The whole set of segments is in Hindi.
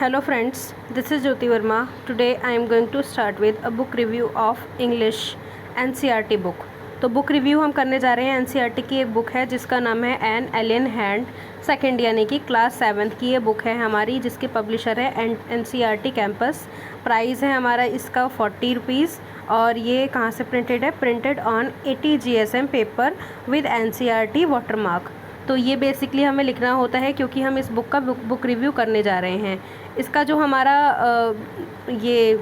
Hello friends, this is Jyoti Verma. Today I am going to start with a book review of English NCERT book. तो बुक रिव्यू हम करने जा रहे हैं एनसीईआरटी की एक बुक है जिसका नाम है एन एलियन हैंड सेकेंड यानी कि क्लास 7th की ये बुक है हमारी, जिसके पब्लिशर है एनसीईआरटी कैंपस। प्राइस है हमारा इसका 40 रुपीज़ और ये कहाँ से प्रिंटेड है, printed on 80 GSM paper with NCERT watermark. तो ये बेसिकली हमें लिखना होता है क्योंकि हम इस बुक का बुक रिव्यू करने जा रहे हैं। इसका जो हमारा ये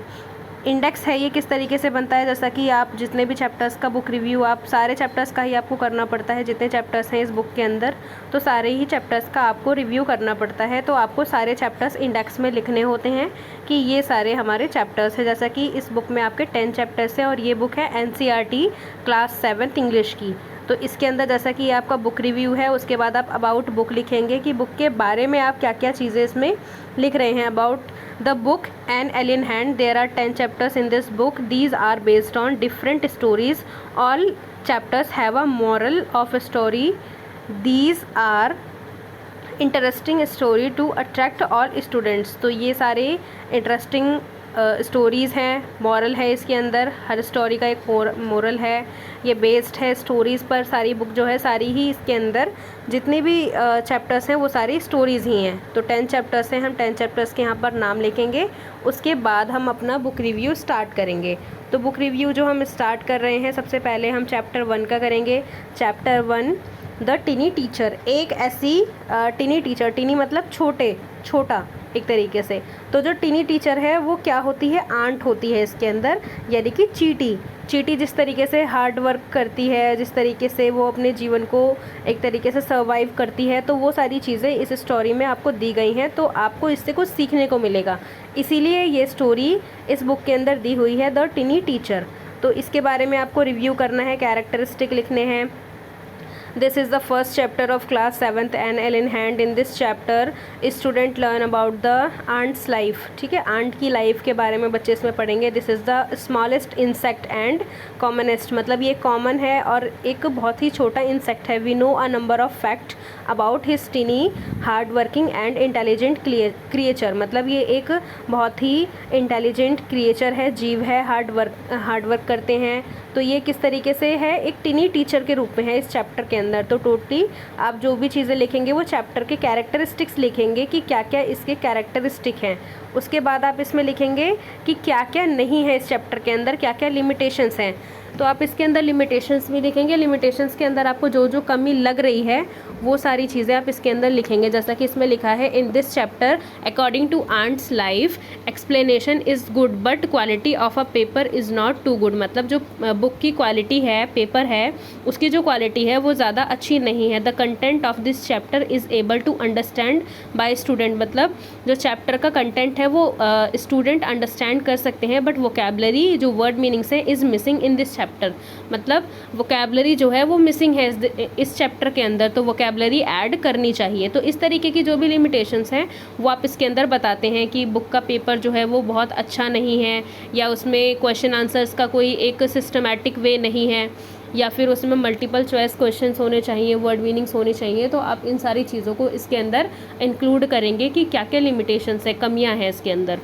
इंडेक्स है ये किस तरीके से बनता है, जैसा कि आप जितने भी चैप्टर्स का बुक रिव्यू, आप सारे चैप्टर्स का ही आपको करना पड़ता है। जितने चैप्टर्स हैं इस बुक के अंदर तो सारे ही चैप्टर्स का आपको रिव्यू करना पड़ता है। तो आपको सारे चैप्टर्स इंडेक्स में लिखने होते हैं कि ये सारे हमारे चैप्टर्स हैं। जैसा कि इस बुक में आपके 10 चैप्टर्स हैं और ये बुक है एनसीईआरटी क्लास 7th इंग्लिश की। तो इसके अंदर जैसा कि आपका बुक रिव्यू है, उसके बाद आप अबाउट बुक लिखेंगे कि बुक के बारे में आप क्या क्या चीज़ें इसमें लिख रहे हैं। About the book an alien hand, there are 10 chapters in this book, these are based on different stories, all chapters have a moral of story, these are interesting story to attract all students. तो ये सारे इंटरेस्टिंग स्टोरीज़ हैं, मॉरल है इसके अंदर, हर स्टोरी का एक मॉरल है। ये बेस्ड है स्टोरीज़ पर, सारी बुक जो है सारी ही इसके अंदर जितने भी चैप्टर्स हैं वो सारी स्टोरीज़ ही हैं। तो 10 चैप्टर्स हैं, हम 10 चैप्टर्स के यहाँ पर नाम लिखेंगे, उसके बाद हम अपना बुक रिव्यू स्टार्ट करेंगे। तो बुक रिव्यू जो हम स्टार्ट कर रहे हैं, सबसे पहले हम चैप्टर 1 का करेंगे। चैप्टर 1 द टिनी टीचर, एक ऐसी टिनी टीचर, टिनी मतलब छोटा एक तरीके से। तो जो टिनी टीचर है वो क्या होती है, आंट होती है इसके अंदर, यानी कि चीटी जिस तरीके से हार्ड वर्क करती है, जिस तरीके से वो अपने जीवन को एक तरीके से सर्वाइव करती है, तो वो सारी चीज़ें इस स्टोरी में आपको दी गई हैं। तो आपको इससे कुछ सीखने को मिलेगा, इसीलिए ये स्टोरी इस बुक के अंदर दी हुई है, द टिनी टीचर। तो इसके बारे में आपको रिव्यू करना है, कैरेक्टरिस्टिक लिखने हैं। This is the first chapter of class 7th Anne Ellen Hand. In this chapter student learn about the ant's life। ठीक है, आंट की लाइफ के बारे में बच्चे इसमें पढ़ेंगे। This is the smallest insect and commonest, मतलब ये कॉमन है और एक बहुत ही छोटा इंसेक्ट है। We know a number of facts about his tiny hard working and intelligent creature, मतलब ये एक बहुत ही इंटेलिजेंट क्रिएचर है, जीव है, हार्ड वर्क करते हैं। तो ये किस तरीके से है, एक टिनी टीचर के रूप में है इस चैप्टर के अंदर। तो टोटली आप जो भी चीज़ें लिखेंगे वो चैप्टर के कैरेक्टरिस्टिक्स लिखेंगे कि क्या क्या इसके कैरेक्टरिस्टिक हैं। उसके बाद आप इसमें लिखेंगे कि क्या क्या नहीं है इस चैप्टर के अंदर, क्या क्या लिमिटेशंस हैं। तो आप इसके अंदर लिमिटेशंस भी लिखेंगे, लिमिटेशंस के अंदर आपको जो जो कमी लग रही है वो सारी चीज़ें आप इसके अंदर लिखेंगे। जैसा कि इसमें लिखा है, in this chapter according to ants life explanation is good but quality of a paper is not too good, मतलब जो बुक की क्वालिटी है, पेपर है, उसकी जो क्वालिटी है वो ज़्यादा अच्छी नहीं है। The content of this chapter is able to understand by student, मतलब जो चैप्टर का कंटेंट है वो स्टूडेंट अंडरस्टैंड कर सकते हैं, बट वोकेबलरी जो वर्ड मीनिंग्स है is missing in this chapter, मतलब वोकेबलरी जो है वो मिसिंग है इस चैप्टर के अंदर, तो वोकेबलरी ऐड करनी चाहिए। तो इस तरीके की जो भी लिमिटेशंस हैं वो आप इसके अंदर बताते हैं कि बुक का पेपर जो है वो बहुत अच्छा नहीं है, या उसमें क्वेश्चन आंसर्स का कोई एक सिस्टमैटिक वे नहीं है, या फिर उसमें मल्टीपल चॉइस क्वेश्चंस होने चाहिए, वर्ड मीनिंग्स होने चाहिए। तो आप इन सारी चीज़ों को इसके अंदर इंक्लूड करेंगे कि क्या क्या लिमिटेशंस है, कमियां हैं इसके अंदर।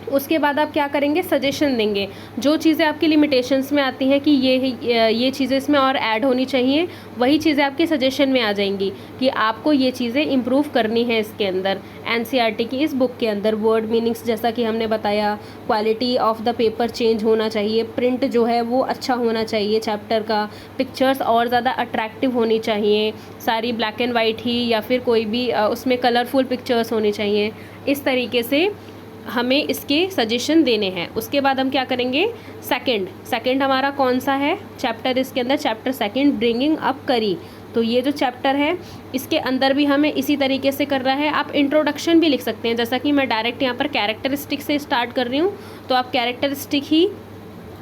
उसके बाद आप क्या करेंगे, सजेशन देंगे। जो चीज़ें आपकी लिमिटेशंस में आती हैं कि ये चीज़ें इसमें और ऐड होनी चाहिए, वही चीज़ें आपके सजेशन में आ जाएंगी कि आपको ये चीज़ें इम्प्रूव करनी है इसके अंदर। एनसीईआरटी की इस बुक के अंदर वर्ड मीनिंग्स जैसा कि हमने बताया, quality of the paper change होना चाहिए, प्रिंट जो है वो अच्छा होना चाहिए चैप्टर का, पिक्चर्स और ज़्यादा अट्रैक्टिव होनी चाहिए, सारी ब्लैक एंड वाइट ही या फिर कोई भी उसमें कलरफुल पिक्चर्स होनी चाहिए। इस तरीके से हमें इसके सजेशन देने हैं। उसके बाद हम क्या करेंगे, सेकंड हमारा कौन सा है चैप्टर इसके अंदर, चैप्टर 2 ब्रिंगिंग अप करी। तो ये जो चैप्टर है इसके अंदर भी हमें इसी तरीके से करना है। आप इंट्रोडक्शन भी लिख सकते हैं, जैसा कि मैं डायरेक्ट यहाँ पर कैरेक्टरिस्टिक से स्टार्ट कर रही हूँ, तो आप कैरेक्टरिस्टिक ही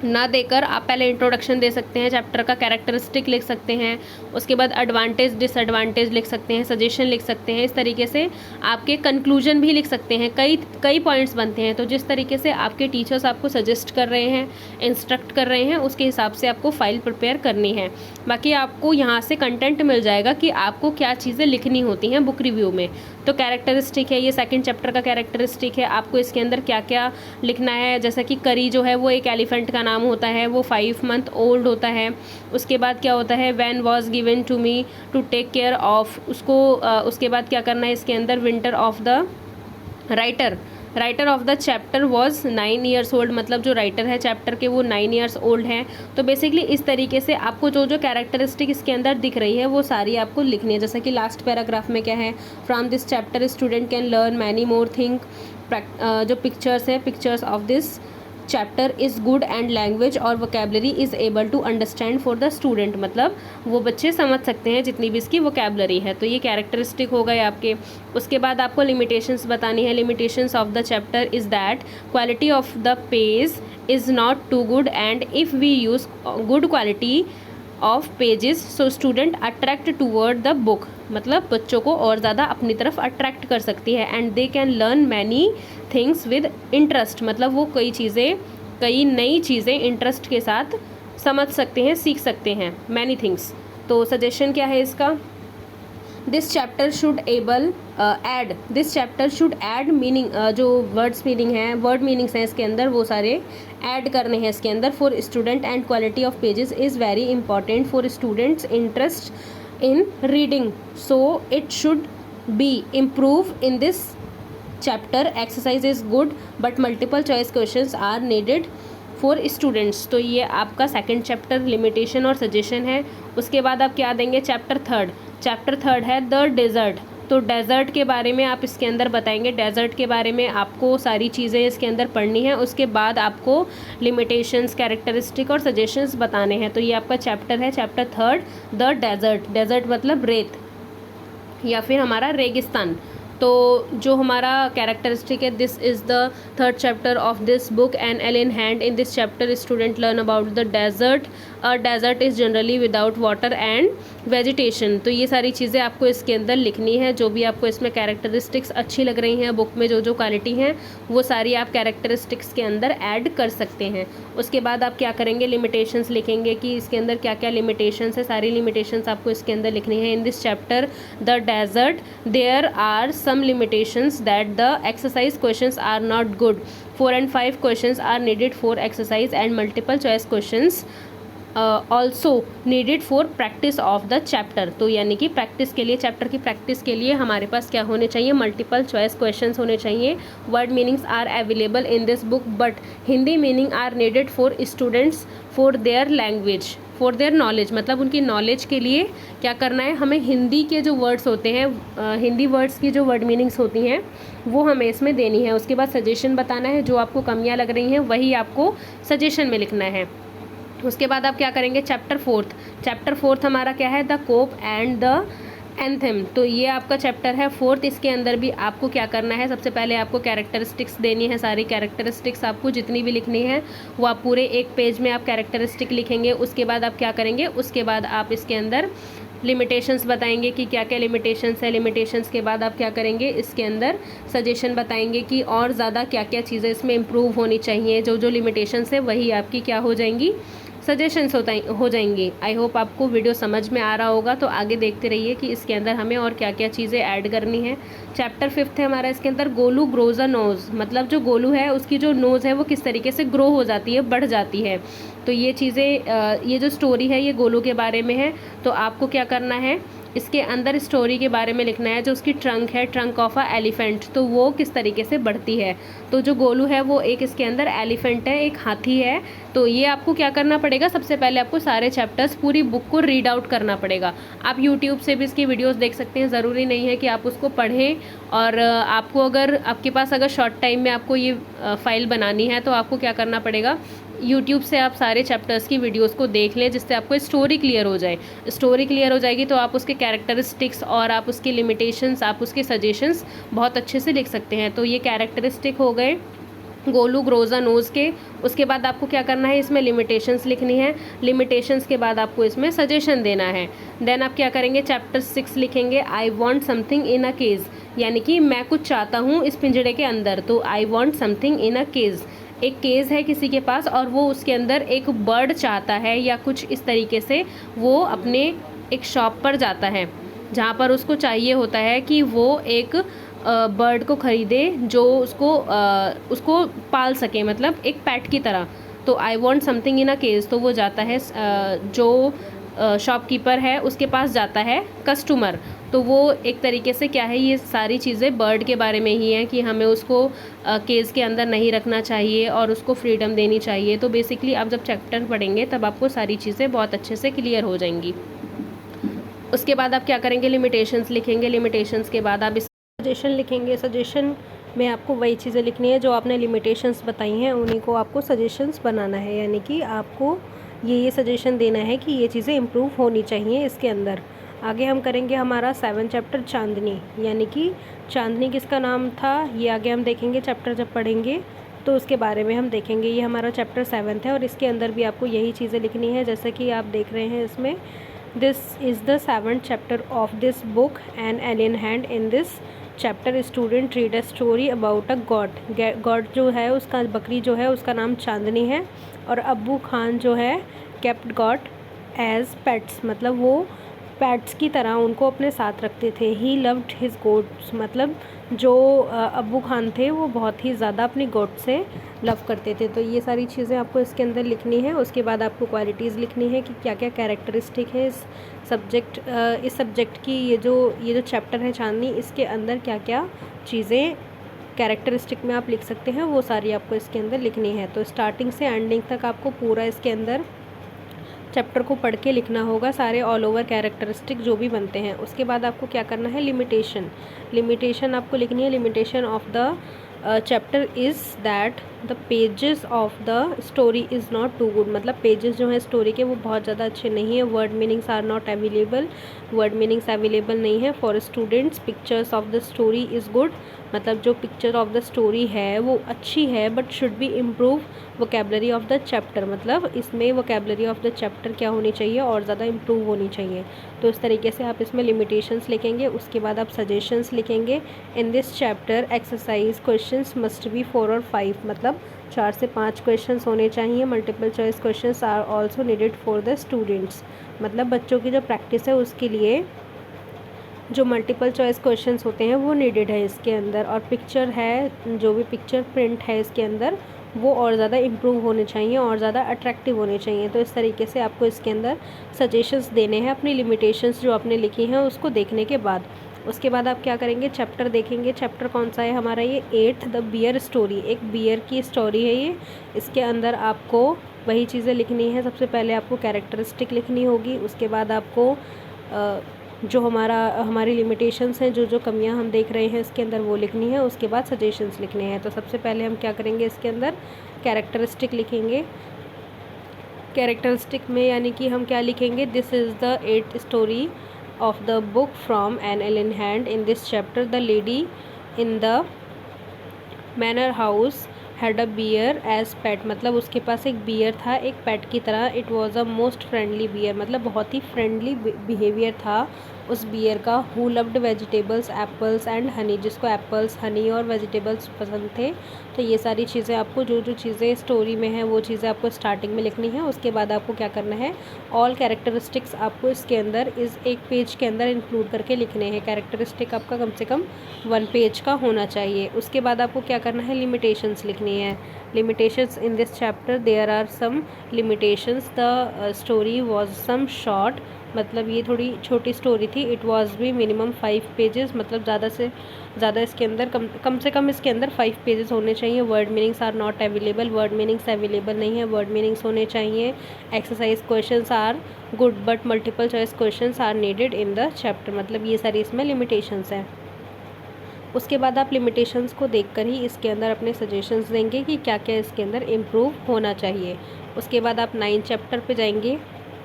ना देकर आप पहले इंट्रोडक्शन दे सकते हैं, चैप्टर का कैरेक्टरिस्टिक लिख सकते हैं, उसके बाद एडवांटेज डिसएडवांटेज लिख सकते हैं, सजेशन लिख सकते हैं। इस तरीके से आपके कंक्लूजन भी लिख सकते हैं। कई कई पॉइंट्स बनते हैं, तो जिस तरीके से आपके टीचर्स आपको सजेस्ट कर रहे हैं, इंस्ट्रक्ट कर रहे हैं, उसके हिसाब से आपको फाइल प्रिपेयर करनी है। बाकी आपको यहाँ से कंटेंट मिल जाएगा कि आपको क्या चीज़ें लिखनी होती हैं बुक रिव्यू में। तो कैरेक्टरिस्टिक है, ये सेकंड चैप्टर का कैरेक्टरिस्टिक है। आपको इसके अंदर क्या क्या लिखना है, जैसा कि करी जो है वो एक एलिफेंट का नाम होता है, वो 5 मंथ ओल्ड होता है। उसके बाद क्या होता है, when was given to me to take care of, उसको उसके बाद क्या करना है इसके अंदर, winter of the writer of the chapter was 9 years old, मतलब जो राइटर है चैप्टर के वो 9 ईयर्स ओल्ड हैं। तो बेसिकली इस तरीके से आपको जो जो कैरेक्टरिस्टिक इसके अंदर दिख रही है वो सारी आपको लिखनी है। जैसा कि लास्ट पैराग्राफ में क्या है, from this chapter student can learn many more thing. जो पिक्चर्स है, pictures of this chapter is good and language और vocabulary is able to understand for the student, मतलब वो बच्चे समझ सकते हैं जितनी भी इसकी वोकेबलरी है। तो ये कैरेक्टरिस्टिक हो गए आपके। उसके बाद आपको लिमिटेशंस बतानी है। Limitations of the chapter is that quality of the page is not too good and if we use good quality of pages so student attract toward the book, मतलब बच्चों को और ज़्यादा अपनी तरफ अट्रैक्ट कर सकती है। And they can learn many things with interest, मतलब वो कई नई चीज़ें इंटरेस्ट के साथ समझ सकते हैं, सीख सकते हैं, मैनी थिंग्स। तो सजेशन क्या है इसका, this chapter should add meaning, जो वर्ड्स मीनिंग है, वर्ड मीनिंग्स हैं इसके अंदर, वो सारे ऐड करने हैं इसके अंदर for student. And quality of pages is very important for students interest in reading, so it should be improve in this chapter. Exercise is good but multiple choice questions are needed for students. तो ये आपका सेकंड चैप्टर लिमिटेशन और सजेशन है। उसके बाद आप क्या देंगे, चैप्टर थर्ड है द डेजर्ट। तो डेजर्ट के बारे में आप इसके अंदर बताएंगे। डेजर्ट के बारे में आपको सारी चीज़ें इसके अंदर पढ़नी है। उसके बाद आपको लिमिटेशंस, कैरेक्टरिस्टिक और सजेशंस बताने हैं। तो ये आपका चैप्टर है, chapter third, the desert. Desert मतलब रेत या फिर हमारा रेगिस्तान। तो जो हमारा कैरेक्टरिस्टिक है, this is the third chapter of this book an alien hand. In this chapter student learn about the desert. A desert is generally without water and vegetation. तो ये सारी चीज़ें आपको इसके अंदर लिखनी है। जो भी आपको इसमें कैरेक्टरिस्टिक्स अच्छी लग रही हैं बुक में, जो जो क्वालिटी हैं, वो सारी आप कैरेक्टरिस्टिक्स के अंदर ऐड कर सकते हैं। उसके बाद आप क्या करेंगे, लिमिटेशंस लिखेंगे कि इसके अंदर क्या क्या लिमिटेशंस है। सारी लिमिटेशंस आपको इसके अंदर लिखनी है। In this chapter the desert there are some limitations that the exercise questions are not good. 4 and 5 questions are needed for exercise and multiple choice questions also needed for practice of the chapter. तो यानी कि प्रैक्टिस के लिए, चैप्टर की प्रैक्टिस के लिए हमारे पास क्या होने चाहिए, मल्टीपल चॉइस क्वेश्चंस होने चाहिए। Word meanings are available in this book but Hindi meaning are needed for students for their language, for their knowledge, मतलब उनकी नॉलेज के लिए क्या करना है, हमें हिंदी के जो वर्ड्स होते हैं, हिंदी वर्ड्स की जो वर्ड मीनिंग्स होती हैं वो हमें इसमें देनी है। उसके बाद सजेशन बताना है, जो आपको कमियां लग रही हैं वही आपको सजेशन में लिखना है। उसके बाद आप क्या करेंगे, चैप्टर फोर्थ हमारा क्या है, the cop and the anthem. तो ये आपका चैप्टर है फोर्थ। इसके अंदर भी आपको क्या करना है, सबसे पहले आपको कैरेक्टरिस्टिक्स देनी है। सारी कैरेक्टरिस्टिक्स आपको जितनी भी लिखनी है वो आप पूरे एक पेज में आप कैरेक्टरिस्टिक लिखेंगे। उसके बाद आप क्या करेंगे, उसके बाद आप इसके अंदर लिमिटेशंस बताएंगे कि क्या क्या लिमिटेशंस है। लिमिटेशंस के बाद आप क्या करेंगे, इसके अंदर सजेशन बताएंगे कि और ज़्यादा क्या क्या चीज़ें इसमें इम्प्रूव होनी चाहिए। जो जो लिमिटेशंस है वही आपकी क्या हो जाएंगी, सजेशंस हो जाएंगी। आई होप आपको वीडियो समझ में आ रहा होगा। तो आगे देखते रहिए कि इसके अंदर हमें और क्या क्या चीज़ें ऐड करनी है। चैप्टर 5 है हमारा, इसके अंदर गोलू ग्रोज अ नोज़, मतलब जो गोलू है उसकी जो नोज़ है वो किस तरीके से ग्रो हो जाती है, बढ़ जाती है। तो ये चीज़ें, ये जो स्टोरी है ये गोलू के बारे में है। तो आपको क्या करना है, इसके अंदर स्टोरी के बारे में लिखना है। जो उसकी ट्रंक है, ट्रंक ऑफ अ एलिफेंट, तो वो किस तरीके से बढ़ती है। तो जो गोलू है वो एक इसके अंदर एलिफेंट है, एक हाथी है। तो ये आपको क्या करना पड़ेगा, सबसे पहले आपको सारे चैप्टर्स, पूरी बुक को रीड आउट करना पड़ेगा। आप यूट्यूब से भी इसकी वीडियोस देख सकते हैं, ज़रूरी नहीं है कि आप उसको पढ़ें। और आपको अगर आपके पास अगर शॉर्ट टाइम में आपको ये फाइल बनानी है तो आपको क्या करना पड़ेगा, यूट्यूब से आप सारे चैप्टर्स की वीडियोस को देख लें, जिससे आपको स्टोरी क्लियर हो जाए। स्टोरी क्लियर हो जाएगी तो आप उसके कैरेक्टरिस्टिक्स और आप उसकी लिमिटेशंस, आप उसके सजेशंस बहुत अच्छे से लिख सकते हैं। तो ये कैरेक्टरिस्टिक हो गए, गोलू ग्रोज अ नोज़ के। उसके बाद आपको क्या करना है, इसमें लिमिटेशंस लिखनी है। लिमिटेशंस के बाद आपको इसमें सजेशन देना है। देन आप क्या करेंगे, चैप्टर 6 लिखेंगे, I want something in a cage, यानी कि मैं कुछ चाहता हूँ इस पिंजरे के अंदर। तो I want something in a cage, एक केज है किसी के पास और वो उसके अंदर एक बर्ड चाहता है या कुछ इस तरीके से वो अपने एक शॉप पर जाता है जहाँ पर उसको चाहिए होता है कि वो एक बर्ड को ख़रीदे जो उसको पाल सके, मतलब एक पेट की तरह। तो I want something in a cage, तो वो जाता है जो शॉपकीपर है उसके पास जाता है कस्टमर। तो वो एक तरीके से क्या है, ये सारी चीज़ें बर्ड के बारे में ही हैं कि हमें उसको केज के अंदर नहीं रखना चाहिए और उसको फ्रीडम देनी चाहिए। तो बेसिकली आप जब चैप्टर पढ़ेंगे तब आपको सारी चीज़ें बहुत अच्छे से क्लियर हो जाएंगी। उसके बाद आप क्या करेंगे, लिमिटेशंस लिखेंगे। लिमिटेशंस के बाद आप सजेशन लिखेंगे। सजेशन में आपको वही चीज़ें लिखनी है जो आपने लिमिटेशंस बताई हैं, उन्हीं को आपको सजेशंस बनाना है, यानी कि आपको ये सजेशन देना है कि ये चीज़ें इम्प्रूव होनी चाहिए इसके अंदर। आगे हम करेंगे हमारा 7 चैप्टर चांदनी, यानी कि चांदनी किसका नाम था, ये आगे हम देखेंगे चैप्टर जब पढ़ेंगे तो उसके बारे में हम देखेंगे। ये हमारा चैप्टर 7 है और इसके अंदर भी आपको यही चीज़ें लिखनी है जैसे कि आप देख रहे हैं इसमें। This is the 7th chapter of this book an alien hand. In this chapter student read a story about a God. God जो है उसका, बकरी जो है उसका नाम चांदनी है, और अब्बू खान जो है केप्ट गॉड एज पेट्स, मतलब वो पेट्स की तरह उनको अपने साथ रखते थे। ही लव्ड हिज गोट्स, मतलब जो अब्बू खान थे वो बहुत ही ज़्यादा अपनी गोट से लव करते थे। तो ये सारी चीज़ें आपको इसके अंदर लिखनी है। उसके बाद आपको क्वालिटीज़ लिखनी है कि क्या क्या कैरेक्टरिस्टिक है इस सब्जेक्ट की। ये जो चैप्टर है चांदनी, इसके अंदर क्या क्या चीज़ें कैरेक्टरिस्टिक में आप लिख सकते हैं, वो सारी आपको इसके अंदर लिखनी है। तो स्टार्टिंग से एंडिंग तक आपको पूरा इसके अंदर चैप्टर को पढ़ के लिखना होगा, सारे ऑल ओवर कैरेक्टरिस्टिक जो भी बनते हैं। उसके बाद आपको क्या करना है, लिमिटेशन आपको लिखनी है। Limitation of the chapter is that the pages of the story is not too good, मतलब पेजेस जो हैं स्टोरी के वो बहुत ज़्यादा अच्छे नहीं है। Word meanings are not available, word meanings available नहीं है। For students pictures of the story is good, मतलब जो पिक्चर ऑफ द स्टोरी है वो अच्छी है, but should be improve vocabulary of the chapter, मतलब इसमें वोकेबलरी ऑफ द चैप्टर क्या होनी चाहिए, और ज़्यादा इम्प्रूव होनी चाहिए। तो इस तरीके से आप इसमें लिमिटेशंस लिखेंगे। उसके बाद आप सजेशंस लिखेंगे। इन this chapter exercise questions must be 4 और 5, मतलब 4 से 5 क्वेश्चंस होने चाहिए। Multiple choice questions are also needed for the students, मतलब बच्चों की जो प्रैक्टिस है उसके लिए जो मल्टीपल चॉइस क्वेश्चंस होते हैं वो नीडेड है इसके अंदर। और पिक्चर है, जो भी पिक्चर प्रिंट है इसके अंदर, वो और ज़्यादा इम्प्रूव होने चाहिए और ज़्यादा अट्रैक्टिव होने चाहिए। तो इस तरीके से आपको इसके अंदर सजेशंस देने हैं अपनी लिमिटेशंस जो आपने लिखी हैं उसको देखने के बाद। उसके बाद आप क्या करेंगे, चैप्टर देखेंगे। चैप्टर कौन सा है हमारा, ये 8 द बियर स्टोरी, एक बियर की स्टोरी है ये। इसके अंदर आपको वही चीज़ें लिखनी है। सबसे पहले आपको कैरेक्टरिस्टिक लिखनी होगी। उसके बाद आपको जो हमारी लिमिटेशंस हैं, जो कमियां हम देख रहे हैं इसके अंदर, वो लिखनी है। उसके बाद सजेशंस लिखने हैं। तो सबसे पहले हम क्या करेंगे, इसके अंदर कैरेक्टरिस्टिक लिखेंगे। कैरेक्टरिस्टिक में यानी कि हम क्या लिखेंगे, this is the 8th story of the book from an alien hand. In this chapter the lady in the manor house had a bear as pet, मतलब उसके पास एक बियर था एक पेट की तरह। It was a most friendly bear, मतलब बहुत ही फ्रेंडली बिहेवियर था उस बियर का। Who loved vegetables apples and honey, जिसको एप्पल्स, हनी और वेजिटेबल्स पसंद थे। तो ये सारी चीज़ें आपको जो चीज़ें स्टोरी में हैं वो चीज़ें आपको स्टार्टिंग में लिखनी है। उसके बाद आपको क्या करना है, ऑल कैरेक्टरिस्टिक्स आपको इसके अंदर इस एक पेज के अंदर इंक्लूड करके लिखने हैं। कैरेक्टरिस्टिक आपका कम से कम 1 पेज का होना चाहिए। उसके बाद आपको क्या करना है, लिमिटेशंस लिखनी है। Limitations in this chapter there are some limitations. The story was some short, मतलब ये थोड़ी छोटी स्टोरी थी। इट वॉज भी मिनिमम 5 पेजेस, मतलब ज़्यादा से ज़्यादा इसके अंदर कम से कम इसके अंदर 5 पेजेस होने चाहिए। Word meanings are not available, word meanings available नहीं है, वर्ड मीनिंग्स होने चाहिए। Exercise questions are good but multiple choice questions are needed in the chapter, मतलब ये सारी इसमें लिमिटेशंस हैं। उसके बाद आप लिमिटेशंस को देखकर ही इसके अंदर अपने सजेशंस देंगे कि क्या क्या इसके अंदर इम्प्रूव होना चाहिए। उसके बाद आप 9 चैप्टर पे जाएंगे।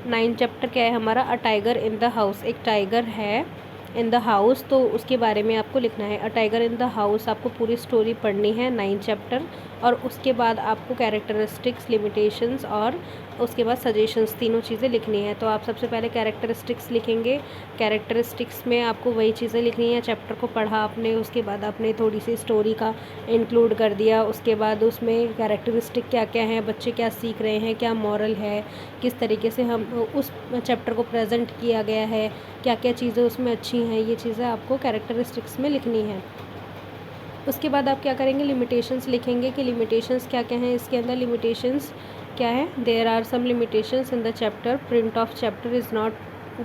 9 चैप्टर क्या है हमारा, a tiger in the house, एक टाइगर है इन द हाउस, तो उसके बारे में आपको लिखना है। A tiger in the house आपको पूरी स्टोरी पढ़नी है 9 चैप्टर, और उसके बाद आपको कैरेक्टरिस्टिक्स, लिमिटेशंस और उसके बाद सजेशंस, तीनों चीज़ें लिखनी है। तो आप सबसे पहले कैरेक्टरिस्टिक्स लिखेंगे। कैरेक्टरिस्टिक्स में आपको वही चीज़ें लिखनी है, चैप्टर को पढ़ा आपने, उसके बाद आपने थोड़ी सी स्टोरी का इंक्लूड कर दिया, उसके बाद उसमें कैरेक्टरिस्टिक क्या क्या हैं, बच्चे क्या सीख रहे हैं, क्या मॉरल है, किस तरीके से हम उस चैप्टर को प्रेजेंट किया गया है, क्या क्या चीज़ें उसमें अच्छी हैं, ये चीज़ें आपको कैरेक्टरिस्टिक्स में लिखनी है। उसके बाद आप क्या करेंगे, लिमिटेशंस लिखेंगे कि लिमिटेशंस क्या क्या हैं इसके अंदर। लिमिटेशंस क्या है, there are some limitations in the chapter, print of chapter is not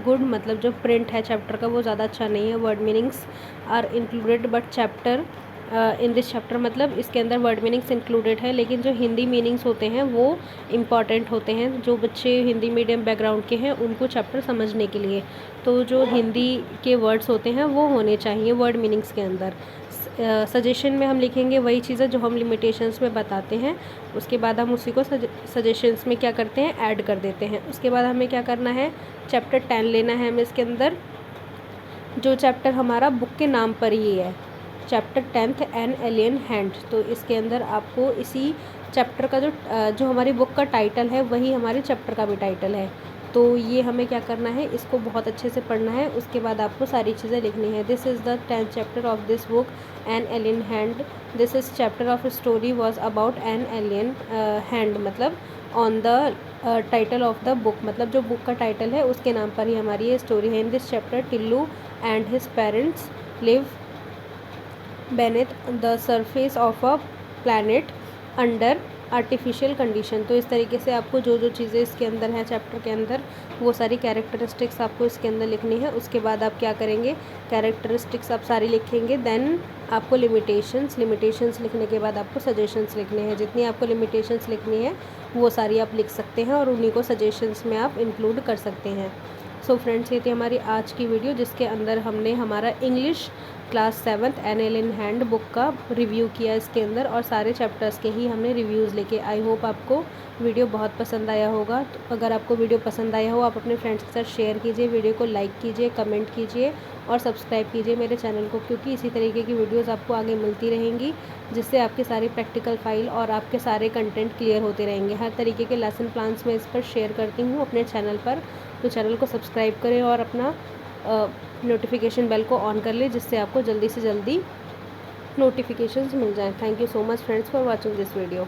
good, मतलब जो प्रिंट है चैप्टर का वो ज़्यादा अच्छा नहीं है। Word meanings are included but chapter in this chapter, मतलब इसके अंदर वर्ड मीनिंग्स इंक्लूडेड है, लेकिन जो हिंदी मीनिंग्स होते हैं वो इम्पॉर्टेंट होते हैं, जो बच्चे हिंदी मीडियम बैकग्राउंड के हैं उनको चैप्टर समझने के लिए। तो जो हिंदी के वर्ड्स होते हैं वो होने चाहिए वर्ड मीनिंग्स के अंदर। सजेशन में हम लिखेंगे वही चीज़ें जो हम लिमिटेशंस में बताते हैं, उसके बाद हम उसी को सजेशंस में क्या करते हैं, ऐड कर देते हैं। उसके बाद हमें क्या करना है, चैप्टर 10 लेना है हमें इसके अंदर, जो चैप्टर हमारा बुक के नाम पर ही है, chapter 10th N alien hand. तो इसके अंदर आपको इसी चैप्टर का जो हमारी बुक का टाइटल है वही हमारे चैप्टर का भी टाइटल है। तो ये हमें क्या करना है, इसको बहुत अच्छे से पढ़ना है, उसके बाद आपको सारी चीज़ें लिखनी है। This is the 10th chapter of this book an alien hand, this is chapter of story was about an alien hand, मतलब on the title of the book, मतलब जो बुक का टाइटल है उसके नाम पर ही हमारी ये स्टोरी है। In this chapter Tillu and his parents live beneath the surface of a planet under artificial condition. तो इस तरीके से आपको जो जो चीज़ें इसके अंदर हैं चैप्टर के अंदर, वो सारी कैरेक्टरिस्टिक्स आपको इसके अंदर लिखनी है। उसके बाद आप क्या करेंगे, कैरेक्टरिस्टिक्स आप सारी लिखेंगे, देन आपको लिमिटेशंस लिखने के बाद आपको सजेशंस लिखने हैं। जितनी आपको लिमिटेशंस लिखनी है वो सारी आप लिख सकते हैं और उन्हीं को सजेशंस में आप इंक्लूड कर सकते हैं। सो फ्रेंड्स, ये थी हमारी आज की वीडियो जिसके अंदर हमने हमारा English class 7th N alien hand book का रिव्यू किया इसके अंदर, और सारे चैप्टर्स के ही हमने रिव्यूज़ लेके। आई होप आपको वीडियो बहुत पसंद आया होगा। तो अगर आपको वीडियो पसंद आया हो आप अपने फ्रेंड्स के साथ शेयर कीजिए, वीडियो को लाइक कीजिए, कमेंट कीजिए और सब्सक्राइब कीजिए मेरे चैनल को, क्योंकि इसी तरीके की वीडियोज़ आपको आगे मिलती रहेंगी, जिससे आपके सारी प्रैक्टिकल फाइल और आपके सारे कंटेंट क्लियर होते रहेंगे। हर तरीके के लेसन प्लान्स मैं इस पर शेयर करती हूँ अपने चैनल पर, तो चैनल को सब्सक्राइब करें और अपना नोटिफिकेशन बेल को ऑन कर ले, जिससे आपको जल्दी से जल्दी नोटिफिकेशंस मिल जाएं। Thank you so much friends for watching this video.